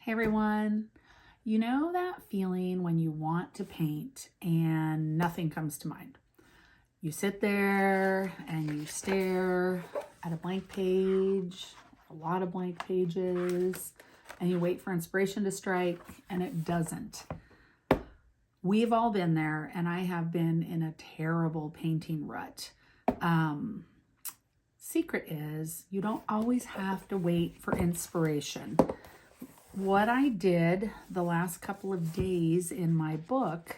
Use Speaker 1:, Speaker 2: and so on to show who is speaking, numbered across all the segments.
Speaker 1: Hey everyone, you know that feeling when you want to paint and nothing comes to mind? You sit there and you stare at a blank page, a lot of blank pages, and you wait for inspiration to strike and it doesn't. We've all been there, and I have been in a terrible painting rut. Secret is you don't always have to wait for inspiration. What I did the last couple of days in my book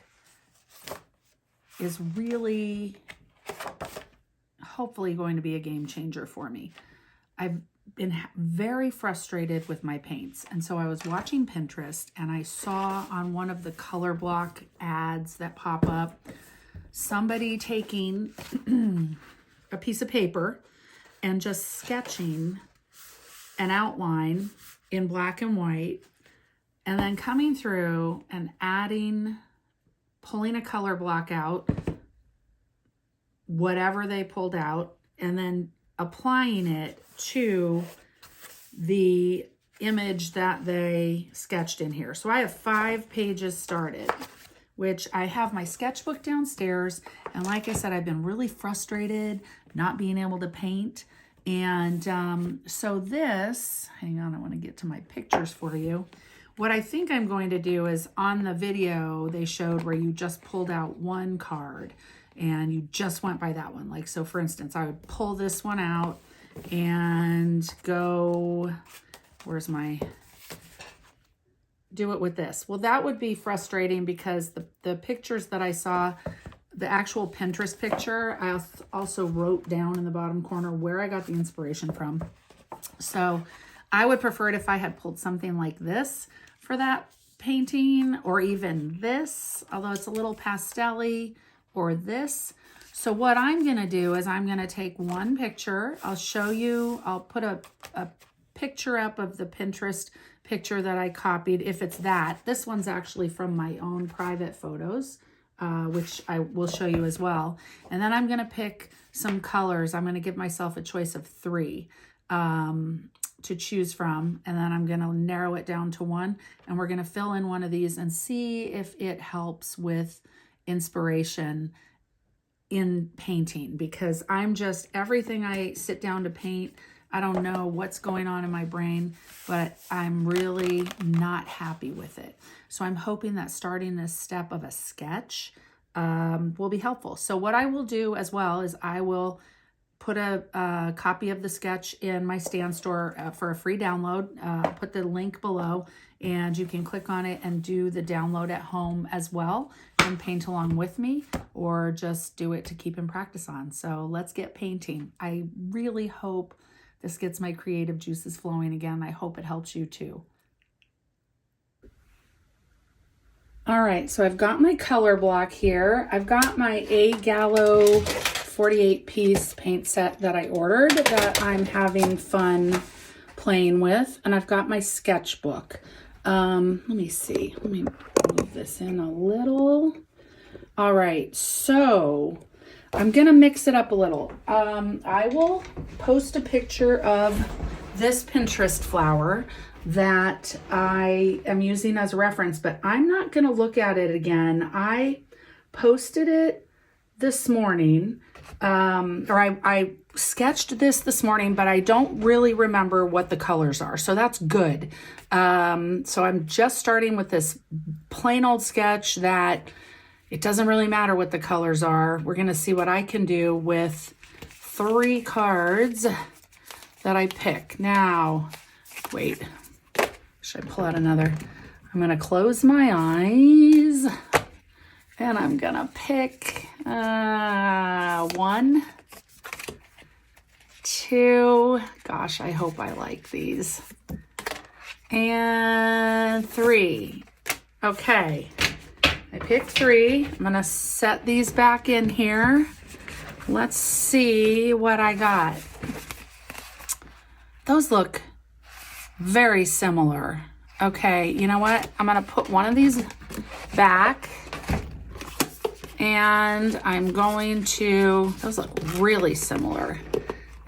Speaker 1: is really hopefully going to be a game changer for me. I've been very frustrated with my paints, and so I was watching Pinterest and I saw on one of the color block ads that pop up somebody taking a piece of paper and just sketching an outline in black and white, and then coming through and pulling a color block out, whatever they pulled out, and then applying it to the image that they sketched in here. So I have 5 pages started, which I have my sketchbook downstairs. And like I said, I've been really frustrated not being able to paint. And so this, hang on, I want to get to my pictures for you. What I think I'm going to do is, on the video they showed where you just pulled out one card and you just went by that one. Like, so for instance, I would pull this one out and go, do it with this. Well, that would be frustrating because the pictures that I saw, the actual Pinterest picture, I also wrote down in the bottom corner where I got the inspiration from. So I would prefer it if I had pulled something like this for that painting, or even this, although it's a little pastel-y, or this. So what I'm gonna do is I'm gonna take one picture. I'll show you, I'll put a picture up of the Pinterest picture that I copied, if it's that. This one's actually from my own private photos, which I will show you as well. And then I'm gonna pick some colors. I'm gonna give myself a choice of 3 to choose from. And then I'm gonna narrow it down to 1. And we're gonna fill in one of these and see if it helps with inspiration in painting. Because I'm just, everything I sit down to paint, I don't know what's going on in my brain, but I'm really not happy with it. So I'm hoping that starting this step of a sketch will be helpful. So what I will do as well is I will put a copy of the sketch in my Stan store for a free download. I'll put the link below, and you can click on it and do the download at home as well and paint along with me, or just do it to keep in practice on. So let's get painting. I really hope this gets my creative juices flowing again. I hope it helps you too. All right, so I've got my color block here. I've got my A Gallo 48-piece paint set that I ordered that I'm having fun playing with. And I've got my sketchbook. Let me see. Let me move this in a little. All right, so I'm going to mix it up a little. I will post a picture of this Pinterest flower that I am using as a reference, but I'm not going to look at it again. I posted it this morning, I sketched this morning, but I don't really remember what the colors are. So that's good. So I'm just starting with this plain old sketch that it doesn't really matter what the colors are. We're going to see what I can do with 3 cards that I pick. Now, wait, should I pull out another? I'm going to close my eyes and I'm going to pick 1, 2, gosh, I hope I like these, and 3. Okay. I picked 3. I'm gonna set these back in here. Let's see what I got. Those look very similar. Okay, you know what? I'm gonna put one of these back, and I'm going to, those look really similar.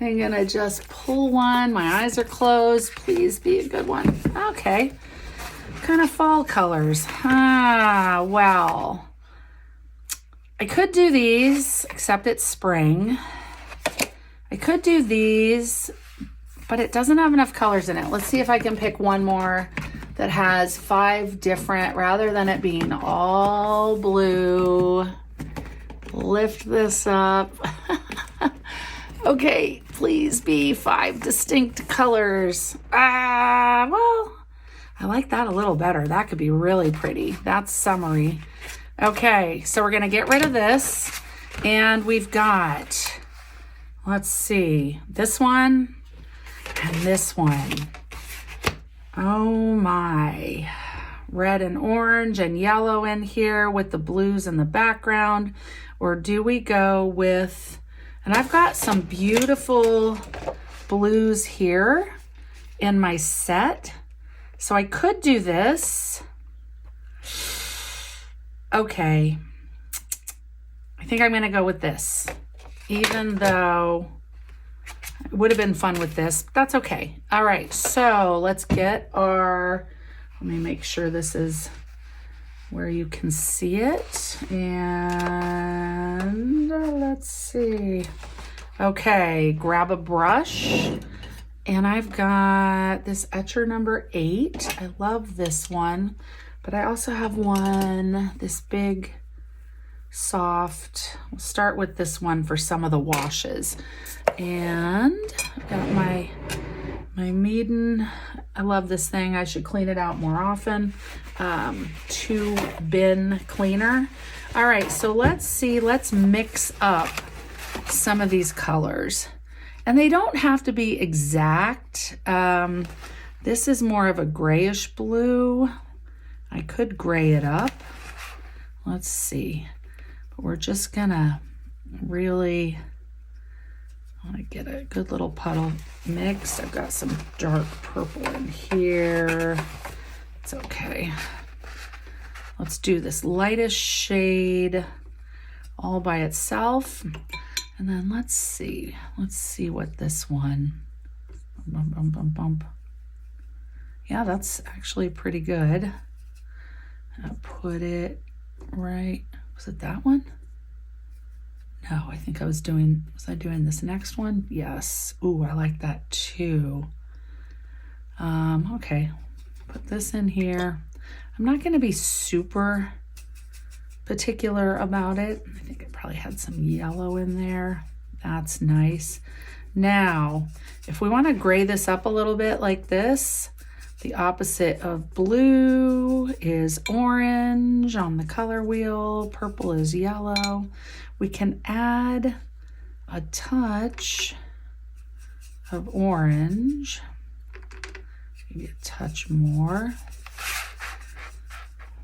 Speaker 1: I'm gonna just pull one. My eyes are closed. Please be a good one. Okay. kind of fall colors. Ah, well, I could do these, except it's spring. I could do these, but it doesn't have enough colors in it. Let's see if I can pick one more that has 5 different, rather than it being all blue. Lift this up. Okay, please be 5 distinct colors. Well, I like that a little better. That could be really pretty. That's summery. Okay, so we're gonna get rid of this, and we've got, let's see, this one and this one. Oh my, red and orange and yellow in here with the blues in the background. Or do we go with, and I've got some beautiful blues here in my set. So I could do this. Okay, I think I'm gonna go with this, even though it would have been fun with this, but that's okay. All right, so let's get our, let me make sure this is where you can see it. And let's see. Okay, grab a brush. And I've got this etcher number 8. I love this one. But I also have one, this big, soft. We'll start with this one for some of the washes. And I've got my Meeden. I love this thing. I should clean it out more often. 2 bin cleaner. All right, so let's see. Let's mix up some of these colors. And they don't have to be exact. This is more of a grayish blue. I could gray it up. Let's see. But we're just gonna really, I want to get a good little puddle mixed. I've got some dark purple in here. It's okay. Let's do this lightest shade all by itself. And then let's see what this one, bump, bump, bump, bump. Yeah, that's actually pretty good. I'll put it right, was it that one? No, I think I was doing this next one? Yes. Ooh, I like that too. Okay, put this in here. I'm not gonna be super particular about it. I think I probably had some yellow in there. That's nice. Now, if we wanna gray this up a little bit like this, the opposite of blue is orange on the color wheel. Purple is yellow. We can add a touch of orange, maybe a touch more.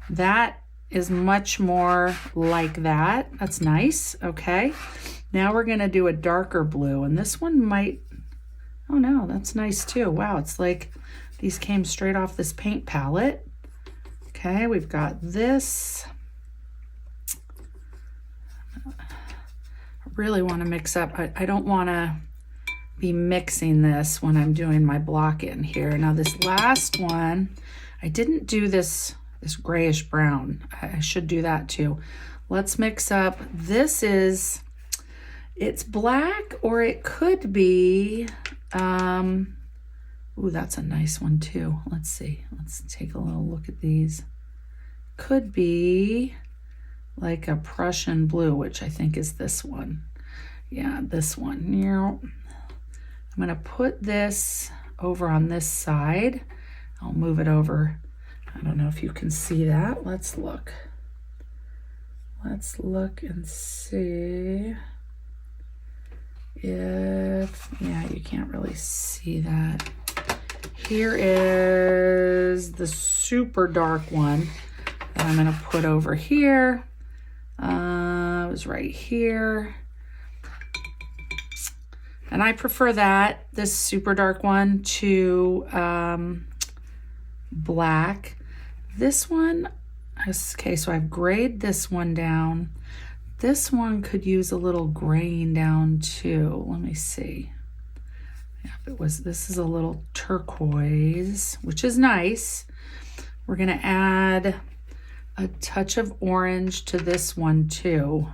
Speaker 1: That is much more like that. That's nice, okay. Now we're gonna do a darker blue, and this one might, oh no, that's nice too. Wow, it's like these came straight off this paint palette. Okay, we've got this. I really want to mix up. I don't want to be mixing this when I'm doing my block in here. Now this last one, I didn't do this grayish brown. I should do that too. Let's mix up. This is, it's black, or it could be, ooh, that's a nice one too. Let's see. Let's take a little look at these. Could be like a Prussian blue, which I think is this one. Yeah, this one. I'm going to put this over on this side. I'll move it over. I don't know if you can see that. Let's look. Let's look and see if, yeah, you can't really see that. Here is the super dark one that I'm gonna put over here. It was right here. And I prefer that, this super dark one, to black. This one, okay, so I've grayed this one down. This one could use a little graying down too. Let me see. Yeah, if it was, this is a little turquoise, which is nice. We're gonna add a touch of orange to this one too.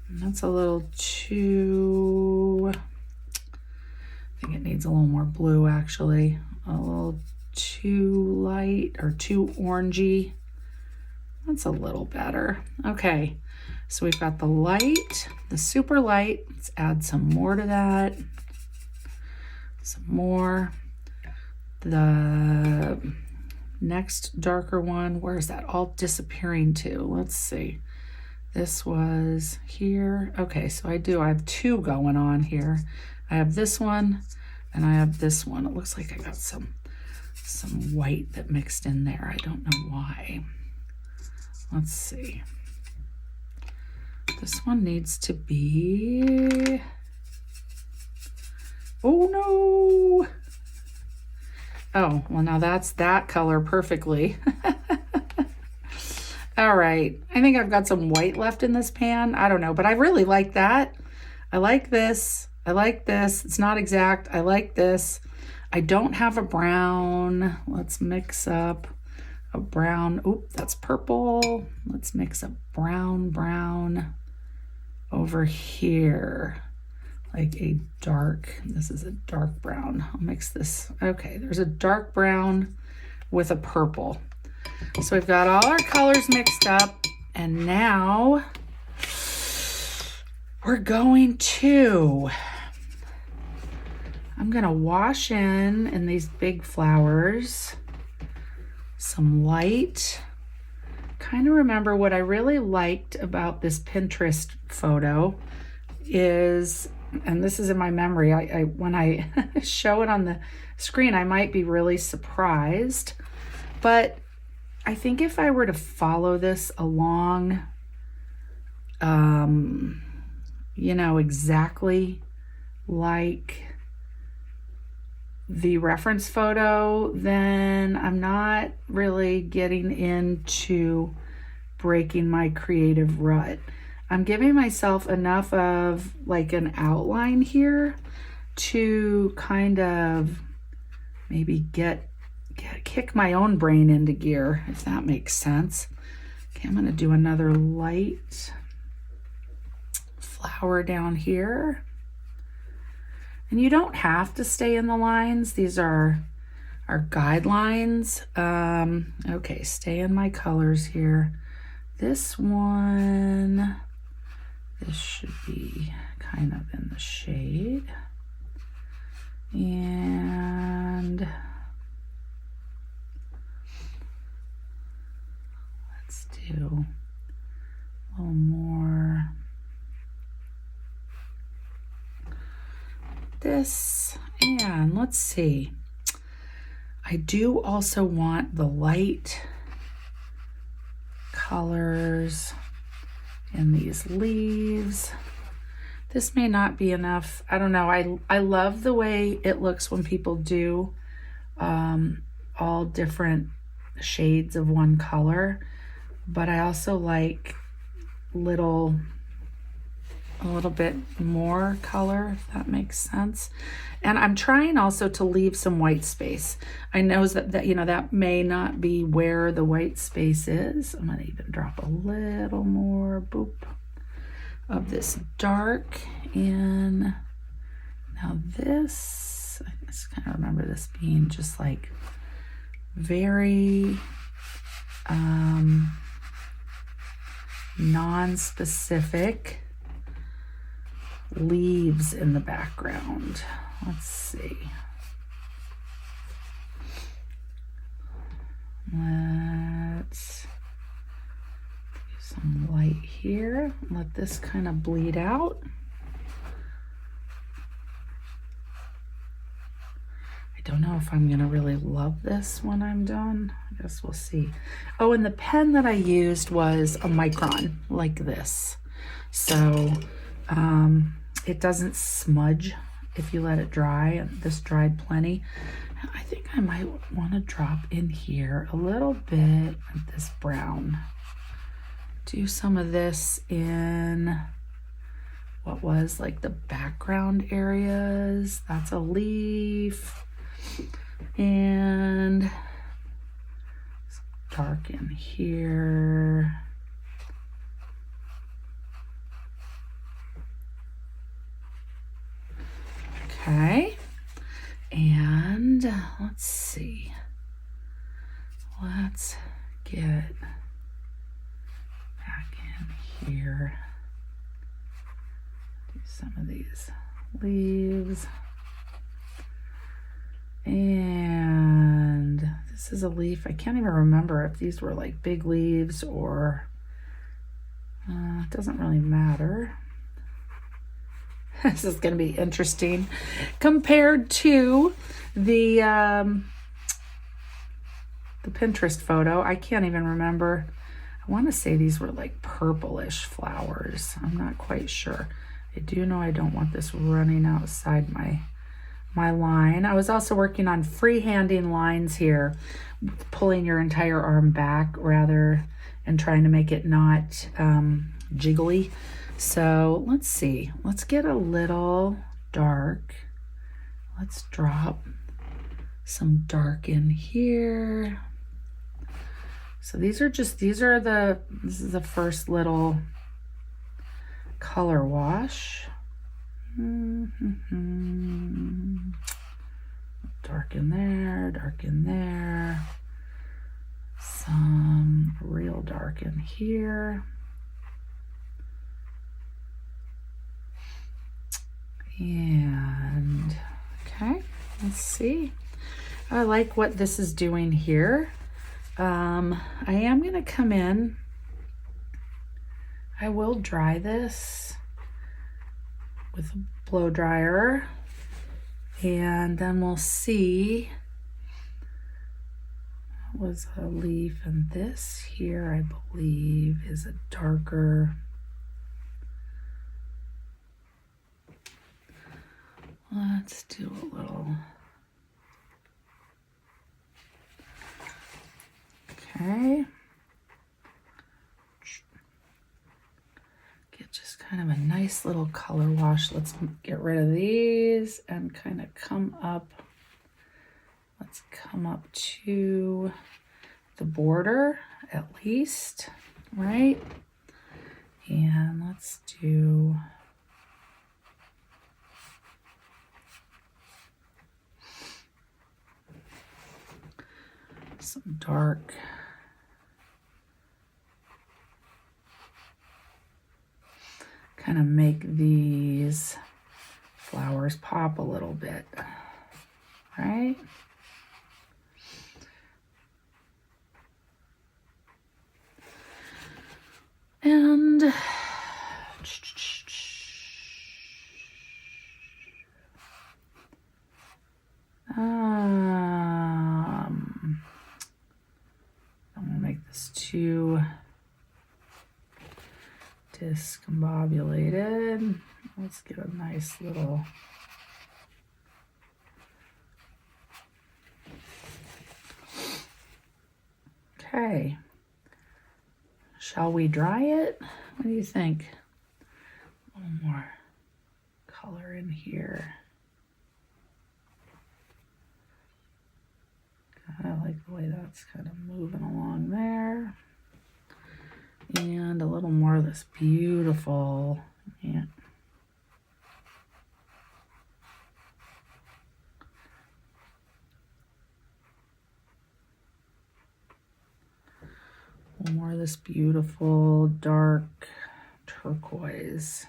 Speaker 1: And that's a little too, I think it needs a little more blue actually. A little too light or too orangey. That's a little better. Okay, so we've got the light, the super light. Let's add some more to that. Some more. The next darker one, where's that all disappearing to? Let's see. This was here. Okay, so I have two going on here. I have this one and I have this one. It looks like I got some white that mixed in there. I don't know why. Let's see. This one needs to be, oh no. Oh, well now that's that color perfectly. All right, I think I've got some white left in this pan. I don't know, but I really like that. I like this. I like this. It's not exact. I like this. I don't have a brown. Let's mix up a brown. Oop, that's purple. Let's mix a brown over here. Like a dark, this is a dark brown. I'll mix this. Okay, there's a dark brown with a purple. So we've got all our colors mixed up, and now we're going to, I'm gonna wash in these big flowers, some light. Kind of remember what I really liked about this Pinterest photo is, and this is in my memory, I when I show it on the screen, I might be really surprised, but I think if I were to follow this along, you know, exactly like the reference photo, then I'm not really getting into breaking my creative rut. I'm giving myself enough of like an outline here to kind of maybe kick my own brain into gear, if that makes sense. Okay, I'm gonna do another light flower down here. And you don't have to stay in the lines. These are our guidelines. Okay, stay in my colors here. This one, this should be kind of in the shade. And let's do a little more this. And let's see. I do also want the light colors in these leaves. This may not be enough. I don't know. I love the way it looks when people do all different shades of one color, but I also like a little bit more color, if that makes sense. And I'm trying also to leave some white space. I know that you know, that may not be where the white space is. I'm gonna even drop a little more, boop, of this dark in. Now this, I just kind of remember this being just like very non-specific leaves in the background. Let's see. Let's do some light here. Let this kind of bleed out. I don't know if I'm gonna really love this when I'm done. I guess we'll see. Oh, and the pen that I used was a micron, like this. So it doesn't smudge if you let it dry. This dried plenty. I think I might want to drop in here a little bit of this brown. Do some of this in what was like the background areas. That's a leaf. And dark in here. Okay. And let's see. Let's get back in here. Do some of these leaves. And this is a leaf. I can't even remember if these were like big leaves or it doesn't really matter. This is going to be interesting compared to the Pinterest photo. I can't even remember. I want to say these were like purplish flowers. I'm not quite sure. I do know I don't want this running outside my line. I was also working on freehanding lines here, pulling your entire arm back rather and trying to make it not jiggly. So let's see, let's get a little dark. Let's drop some dark in here. So this is the first little color wash. Dark in there, some real dark in here. And okay, let's see. I like what this is doing here. I am going to come in. I will dry this with a blow dryer, and then we'll see. That was a leaf, and this here, I believe, is a darker. Let's do a little. Okay. Get just kind of a nice little color wash. Let's get rid of these and kind of come up. Let's come up to the border at least, right? And let's do some dark. Kind of make these flowers pop a little bit, right? And I'm gonna make this too discombobulated. Let's get a nice little. Okay. Shall we dry it? What do you think? A little more color in here. I like the way that's kind of moving along there. And a little more of this beautiful, yeah. A little more of this beautiful dark turquoise.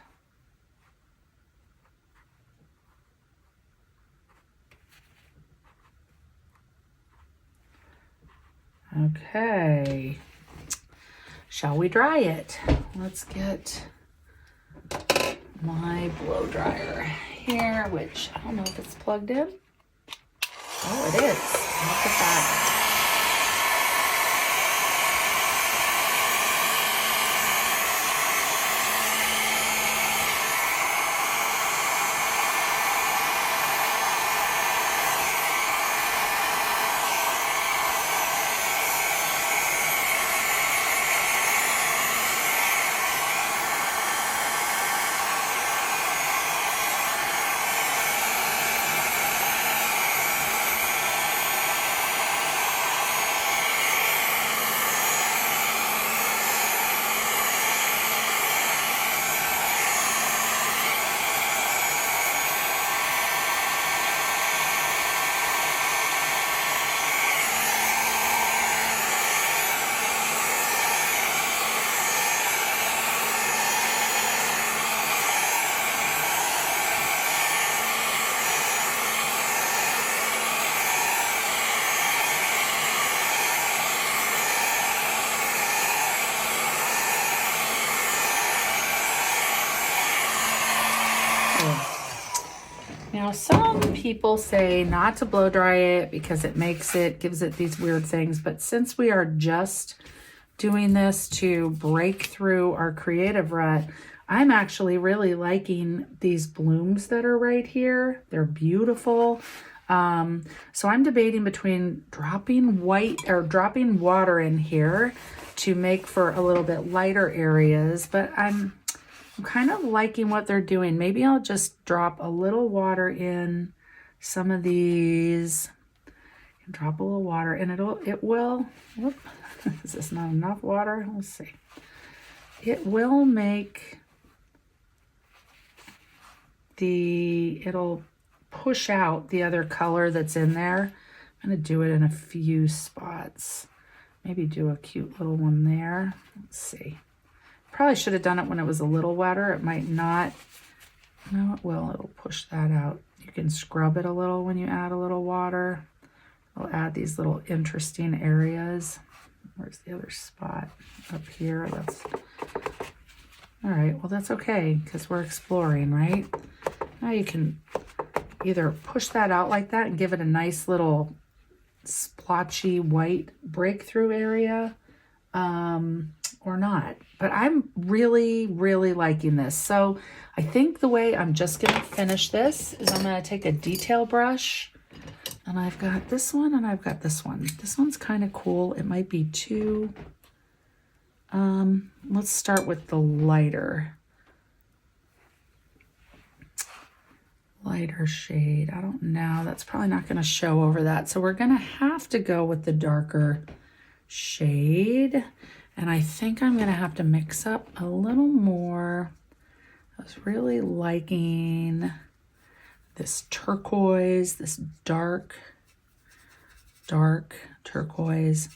Speaker 1: Okay. Shall we dry it? Let's get my blow dryer here, which I don't know if it's plugged in. Oh, it is. Look at that. Now, some people say not to blow dry it because it gives it these weird things. But since we are just doing this to break through our creative rut, I'm actually really liking these blooms that are right here. They're beautiful. So I'm debating between dropping water in here to make for a little bit lighter areas, but I'm kind of liking what they're doing. Maybe I'll just drop a little water in some of these and drop a little water, and it will, whoop, is this not enough water? Let's see. It will make it'll push out the other color that's in there. I'm going to do it in a few spots. Maybe do a cute little one there. Let's see. Probably should have done it when it was a little wetter. It might not. No, it will. It'll push that out. You can scrub it a little when you add a little water. I'll add these little interesting areas. Where's the other spot? Up here. All right. Well, that's okay because we're exploring, right? Now you can either push that out like that and give it a nice little splotchy white breakthrough area, or not. But I'm really, really liking this. So I think the way I'm just going to finish this is I'm going to take a detail brush, and I've got this one and I've got this one. This one's kind of cool. It might be too, let's start with the lighter shade. I don't know. That's probably not going to show over that. So we're going to have to go with the darker shade. And I think I'm going to have to mix up a little more. I was really liking this turquoise, this dark turquoise.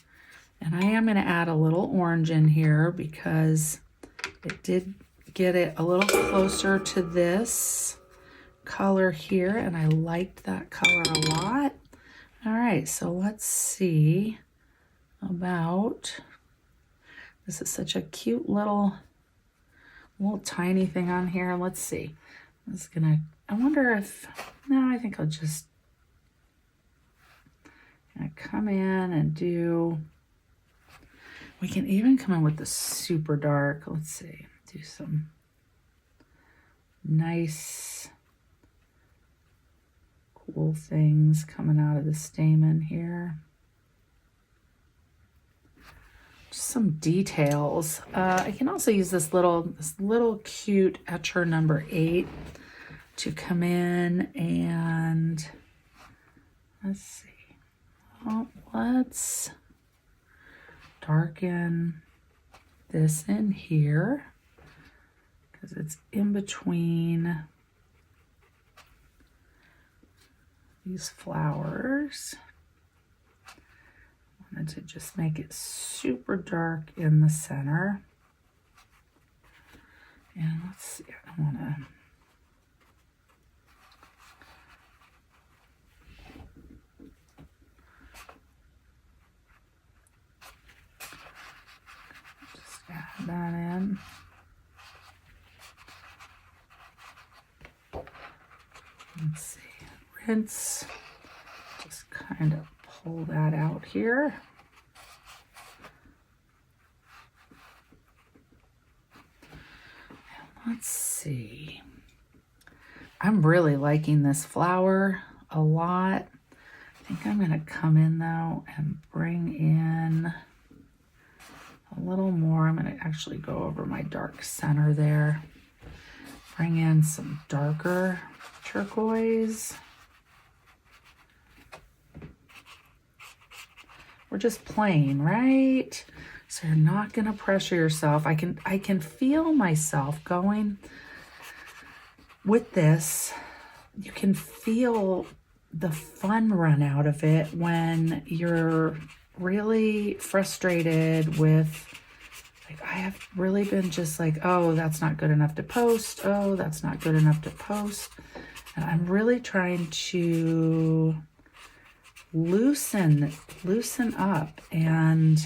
Speaker 1: And I am going to add a little orange in here because it did get it a little closer to this color here, and I liked that color a lot. All right, so let's see about, this is such a cute little tiny thing on here. Let's see. I wonder if, no, I think I'll just come in and we can even come in with the super dark. Let's see, do some nice cool things coming out of the stamen here. Just some details. I can also use this little cute etcher number 8 to come in and let's see. Well, let's darken this in here because it's in between these flowers. I wanted to just make it super dark in the center. And let's see, I want to just add that in. Let's see. Rinse, just kind of pull that out here. And let's see. I'm really liking this flower a lot. I think I'm going to come in though and bring in a little more. I'm going to actually go over my dark center there. Bring in some darker turquoise. We're just playing, right? So you're not going to pressure yourself. I can feel myself going with this. You can feel the fun run out of it when you're really frustrated with, like, I have really been just like, oh, that's not good enough to post. Oh, that's not good enough to post. And I'm really trying to loosen up and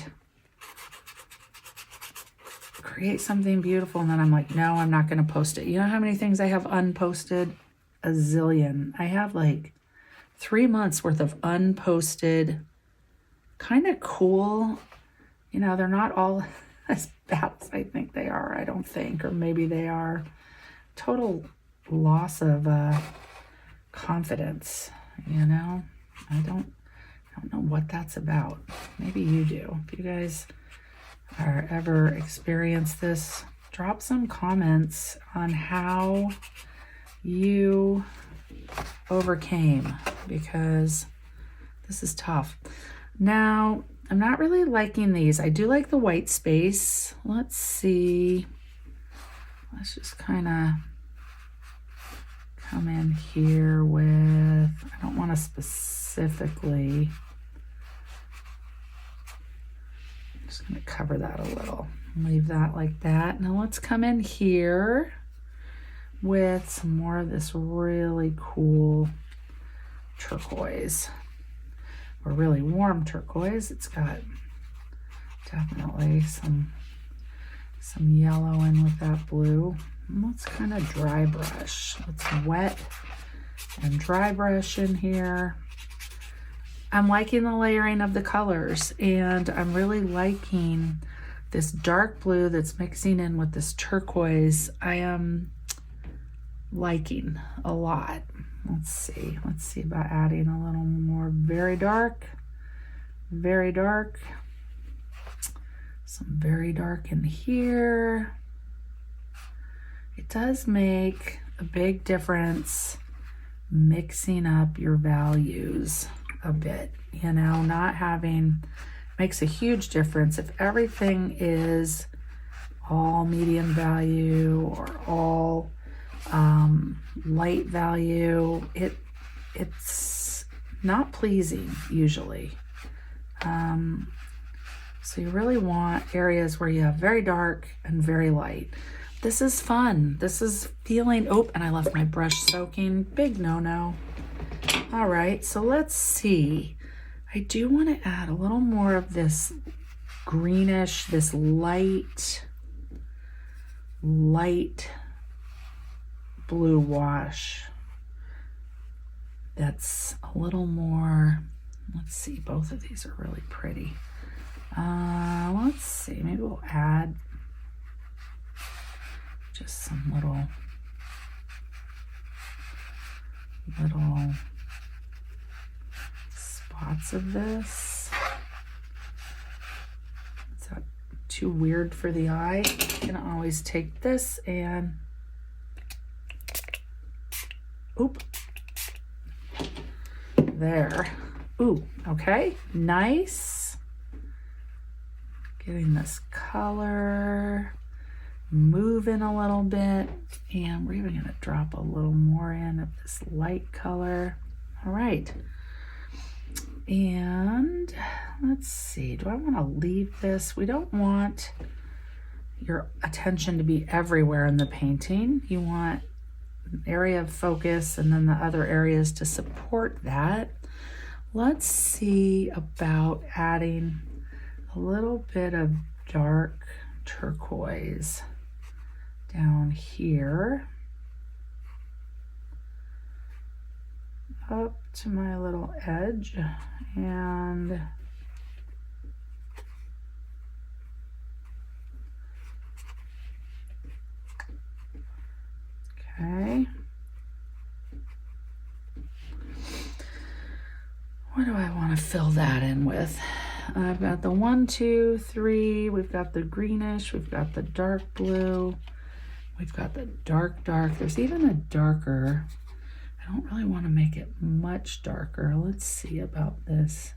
Speaker 1: create something beautiful. And then I'm like, no, I'm not going to post it. You know how many things I have unposted a zillion. I have like 3 months worth of unposted, kind of cool, you know, they're not all as bad as I think they are, I don't think, or maybe they are. Total loss of confidence, you know. I don't know what that's about. Maybe you do. If you guys are ever experienced this, drop some comments on how you overcame, because this is tough. Now, I'm not really liking these. I do like the white space. Let's see. Let's just kind of come in here with, I don't want to specifically, I'm just going to cover that a little. Leave that like that. Now let's come in here with some more of this really cool turquoise, or really warm turquoise. It's got definitely some yellow in with that blue. And let's kind of dry brush. Let's wet and dry brush in here. I'm liking the layering of the colors, and I'm really liking this dark blue that's mixing in with this turquoise. I am liking a lot. Let's see about adding a little more very dark, some very dark in here. It does make a big difference mixing up your values a bit, you know, not having, makes a huge difference. If everything is all medium value or all light value, it's not pleasing usually. So you really want areas where you have very dark and very light. This is fun. This is feeling, oh, and I left my brush soaking. Big no-no. All right, so let's see. I do want to add a little more of this greenish, this light blue wash. That's a little more, let's see, both of these are really pretty. Let's see, maybe we'll add just some little spots of this. Is that too weird for the eye? I can always take this and, oop, there. Ooh, okay, nice. Getting this color moving a little bit, and we're even going to drop a little more in of this light color. All right, and let's see, do I want to leave this? We don't want your attention to be everywhere in the painting. You want an area of focus and then the other areas to support that. Let's see about adding a little bit of dark turquoise down here up to my little edge, and okay, what do I want to fill that in with? I've got the 1, 2, 3, we've got the greenish, we've got the dark blue, we've got the dark. There's even a darker. I don't really want to make it much darker. Let's see about this.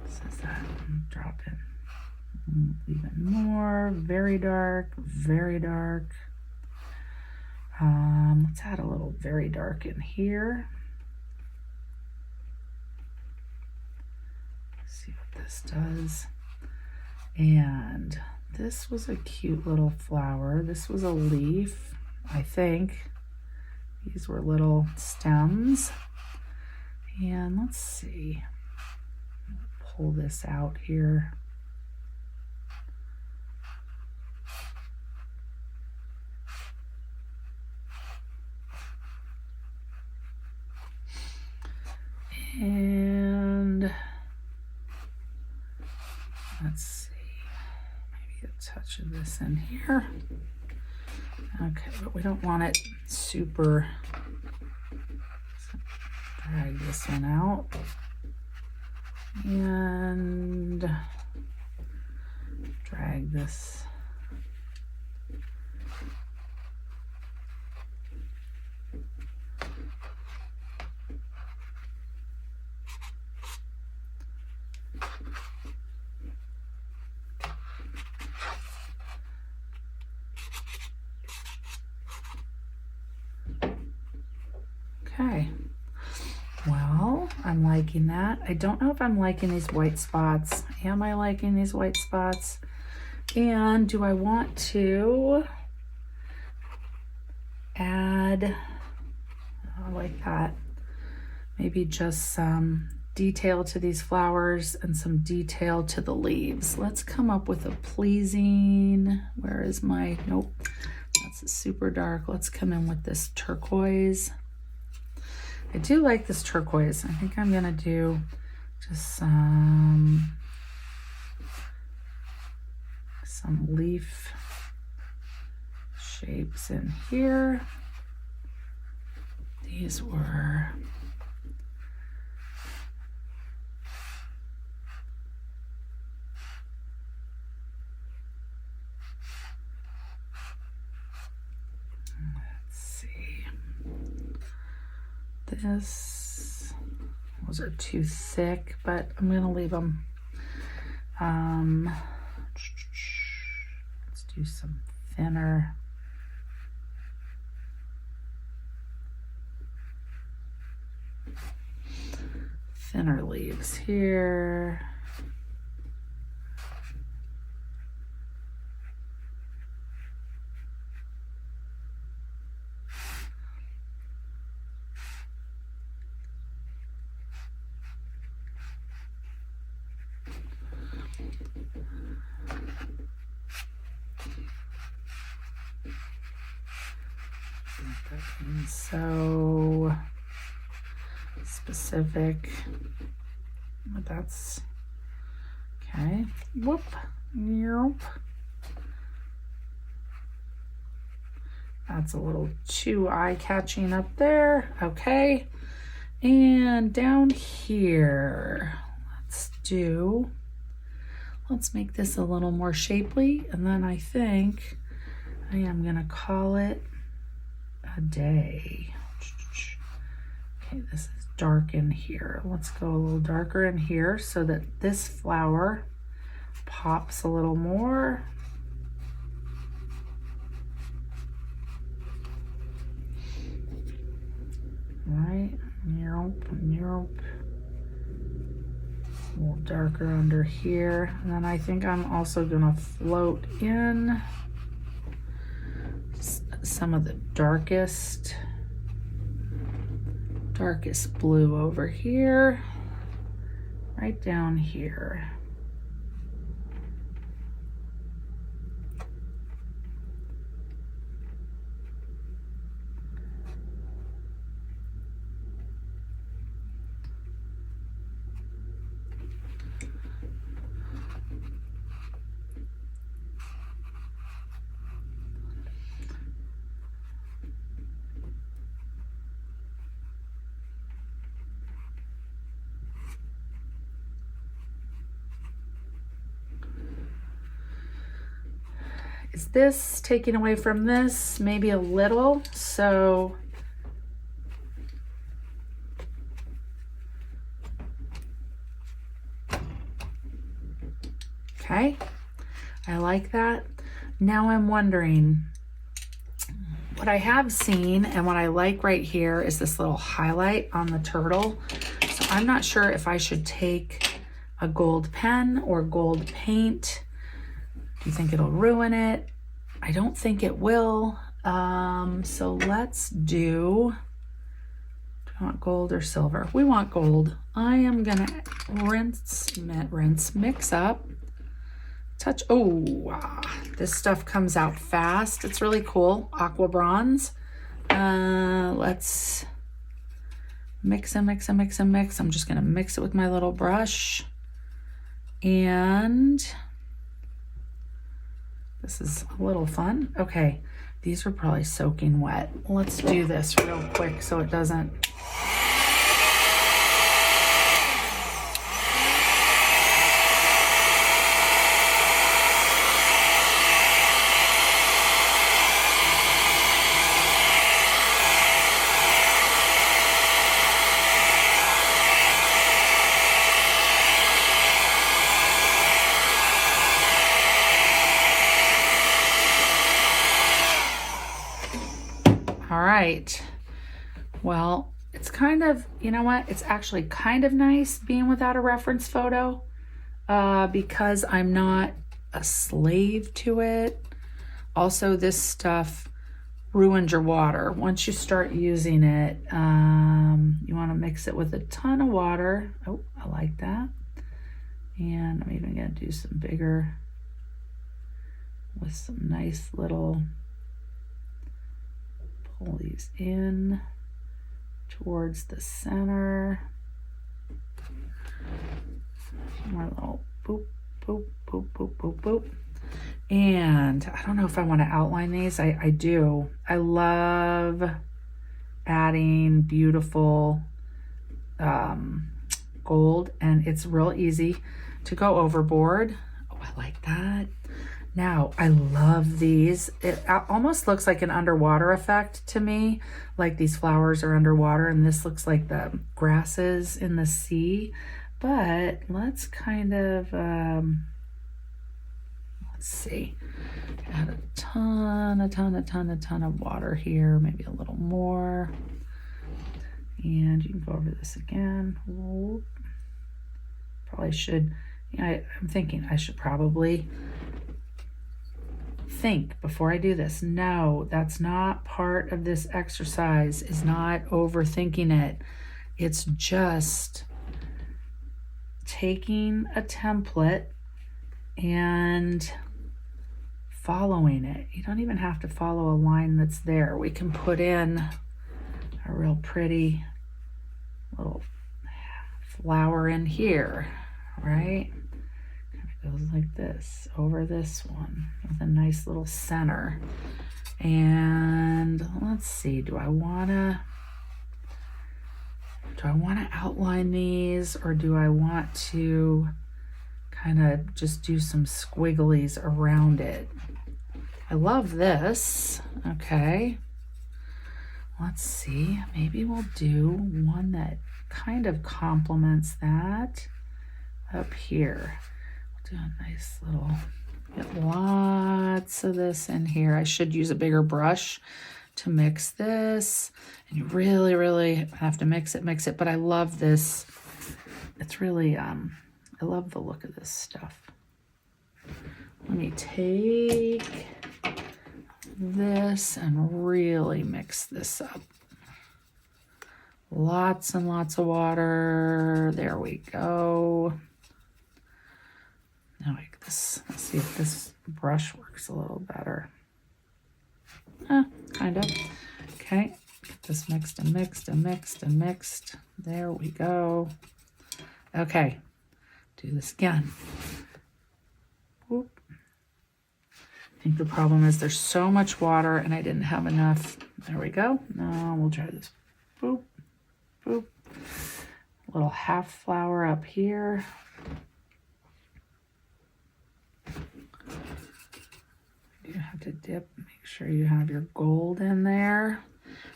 Speaker 1: Says that, drop in even more, very dark. Let's add a little very dark in here. See what this does. And this was a cute little flower. This was a leaf, I think. These were little stems. And let's see. Pull this out here. And let's see, maybe a touch of this in here. Okay, but we don't want it super, so drag this one out. And drag this. Okay, well, I'm liking that. I don't know if I'm liking these white spots. Am I liking these white spots? And do I want to add, I like that, maybe just some detail to these flowers and some detail to the leaves. Let's come up with a pleasing, where is my, nope, that's super dark. Let's come in with this turquoise. I do like this turquoise. I think I'm gonna do just some leaf shapes in here. These were those are too thick, but I'm gonna leave them. Let's do some thinner. Thinner leaves here. So specific, but that's okay. Whoop, nope. That's a little too eye-catching up there. Okay, and down here, let's make this a little more shapely, and then I think I am gonna call it a day. Okay, this is dark in here. Let's go a little darker in here so that this flower pops a little more. Right, nope. A little darker under here. And then I think I'm also gonna float in some of the darkest blue over here, right down here. Is this taking away from this? Maybe a little. So okay, I like that. Now I'm wondering, what I have seen and what I like right here is this little highlight on the turtle. So I'm not sure if I should take a gold pen or gold paint. Do you think it'll ruin it? I don't think it will. So let's do you want gold or silver? We want gold. I am gonna mix up, touch. Oh, this stuff comes out fast. It's really cool. Aqua bronze. Let's Mix and mix and mix and mix. I'm just gonna mix it with my little brush. And this is a little fun. Okay, these are probably soaking wet. Let's do this real quick so it doesn't. All right, well, it's kind of, you know what? It's actually kind of nice being without a reference photo because I'm not a slave to it. Also, this stuff ruins your water. Once you start using it, you want to mix it with a ton of water. Oh, I like that. And I'm even going to do some bigger with some nice little, pull these in towards the center. More little boop, boop, boop, boop, boop, boop. And I don't know if I want to outline these. I do. I love adding beautiful gold, and it's real easy to go overboard. Oh, I like that. Now, I love these. It almost looks like an underwater effect to me, like these flowers are underwater, and this looks like the grasses in the sea. But let's kind of, let's see, add a ton of water here, maybe a little more. And you can go over this again. Whoop. Probably should, I'm thinking I should probably think before I do this. No, that's not part of this exercise, is not overthinking it. It's just taking a template and following it. You don't even have to follow a line that's there. We can put in a real pretty little flower in here, right? Goes like this over this one with a nice little center. And let's see, do I want to outline these, or do I want to kind of just do some squigglies around it? I love this. Okay, let's see, maybe we'll do one that kind of complements that up here. Do a nice little, get lots of this in here. I should use a bigger brush to mix this, and you really have to mix it, but I love this. It's really, I love the look of this stuff. Let me take this and really mix this up. Lots and lots of water. There we go. Now like this, let's see if this brush works a little better. Kind of. Okay, get this mixed and mixed and mixed and mixed. There we go. Okay, do this again. Whoop. I think the problem is there's so much water and I didn't have enough. There we go. Now we'll try this. Boop, boop. A little half flower up here. You have to dip, make sure you have your gold in there.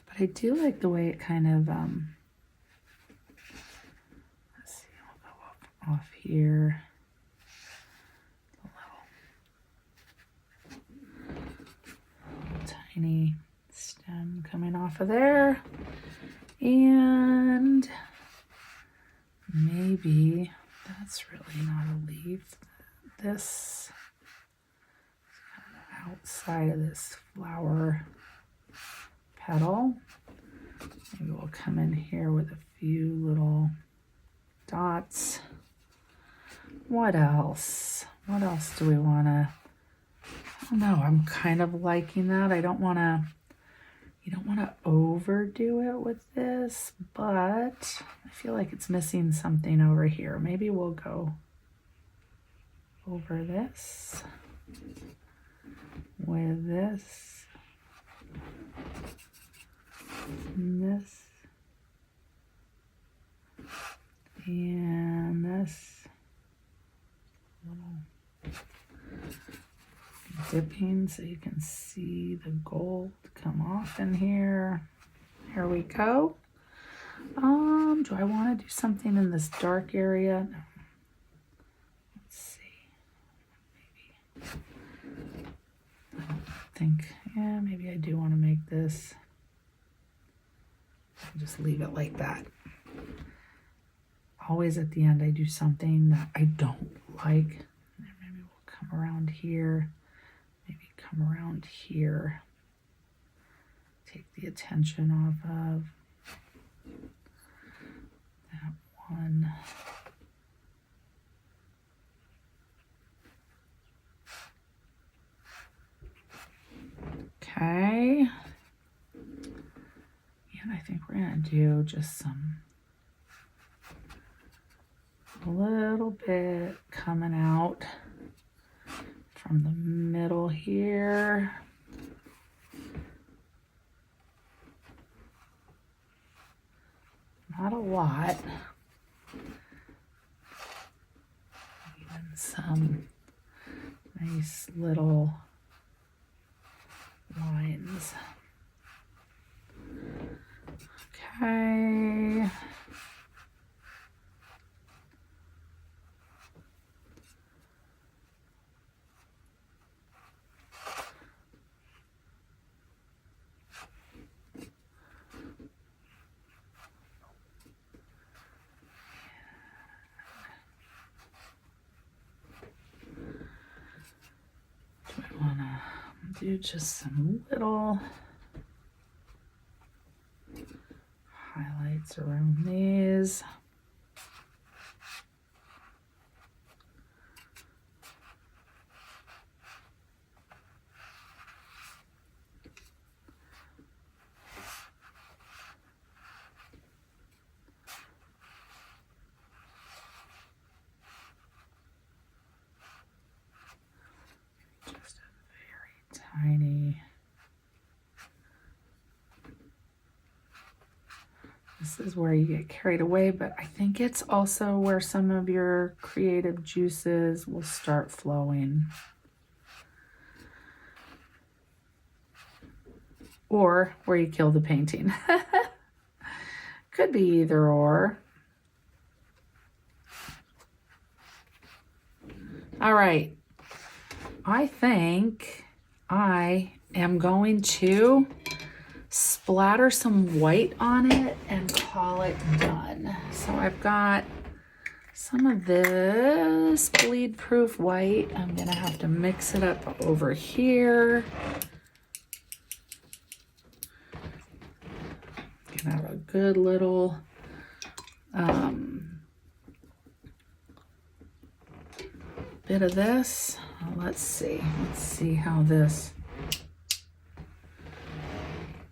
Speaker 1: But I do like the way it kind of, let's see, I'll go off here. A little tiny stem coming off of there. And maybe that's really not a leaf. This outside of this flower petal. Maybe we'll come in here with a few little dots. What else? What else do we want to, I don't know, I'm kind of liking that. I don't want to, You don't want to overdo it with this, but I feel like it's missing something over here. Maybe we'll go over this with this and this and this little dipping so you can see the gold come off in here. Here we go. Do I want to do something in this dark area? No. Let's see. Maybe. I don't think. Yeah, maybe I do want to make this. I'll just leave it like that. Always at the end I do something that I don't like. Maybe we'll come around here. Maybe come around here. Take the attention off of that one. Okay. And I think we're going to do just a little bit coming out from the middle here. Not a lot. Even some nice little lines. Okay. Do just some little highlights around these. Just tiny. This is where you get carried away, but I think it's also where some of your creative juices will start flowing. Or where you kill the painting. Could be either or. All right. I think I am going to splatter some white on it and call it done. So I've got some of this bleed proof white. I'm gonna have to mix it up over here. Gonna have a good little bit of this. Let's see how this,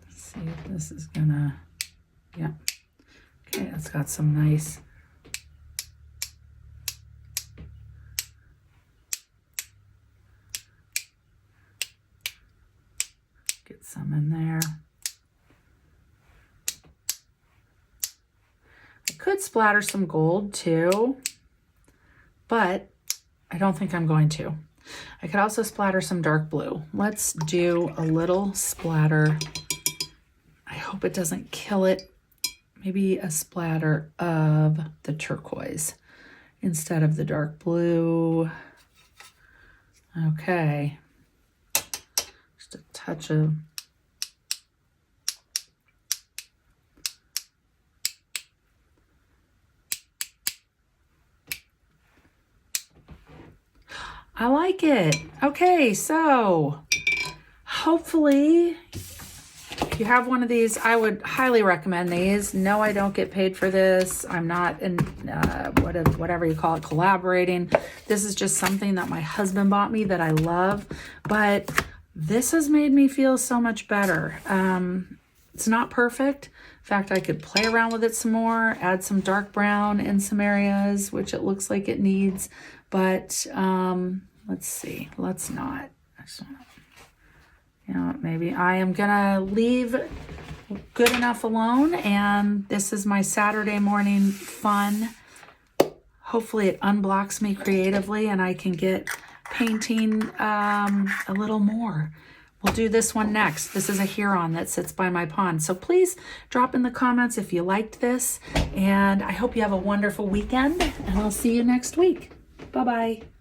Speaker 1: let's see if this is gonna, yeah. Okay, it's got some nice, get some in there. I could splatter some gold too, but I don't think I'm going to. I could also splatter some dark blue. Let's do a little splatter. I hope it doesn't kill it. Maybe a splatter of the turquoise instead of the dark blue. Okay. Just a touch of I like it. Okay, so hopefully if you have one of these, I would highly recommend these. No, I don't get paid for this. I'm not in whatever you call it, collaborating. This is just something that my husband bought me that I love, but this has made me feel so much better. It's not perfect. In fact, I could play around with it some more, add some dark brown in some areas, which it looks like it needs. But let's see. Let's not. You know, maybe I am going to leave good enough alone. And this is my Saturday morning fun. Hopefully it unblocks me creatively and I can get painting a little more. We'll do this one next. This is a heron that sits by my pond. So please drop in the comments if you liked this. And I hope you have a wonderful weekend. And I'll see you next week. Bye-bye.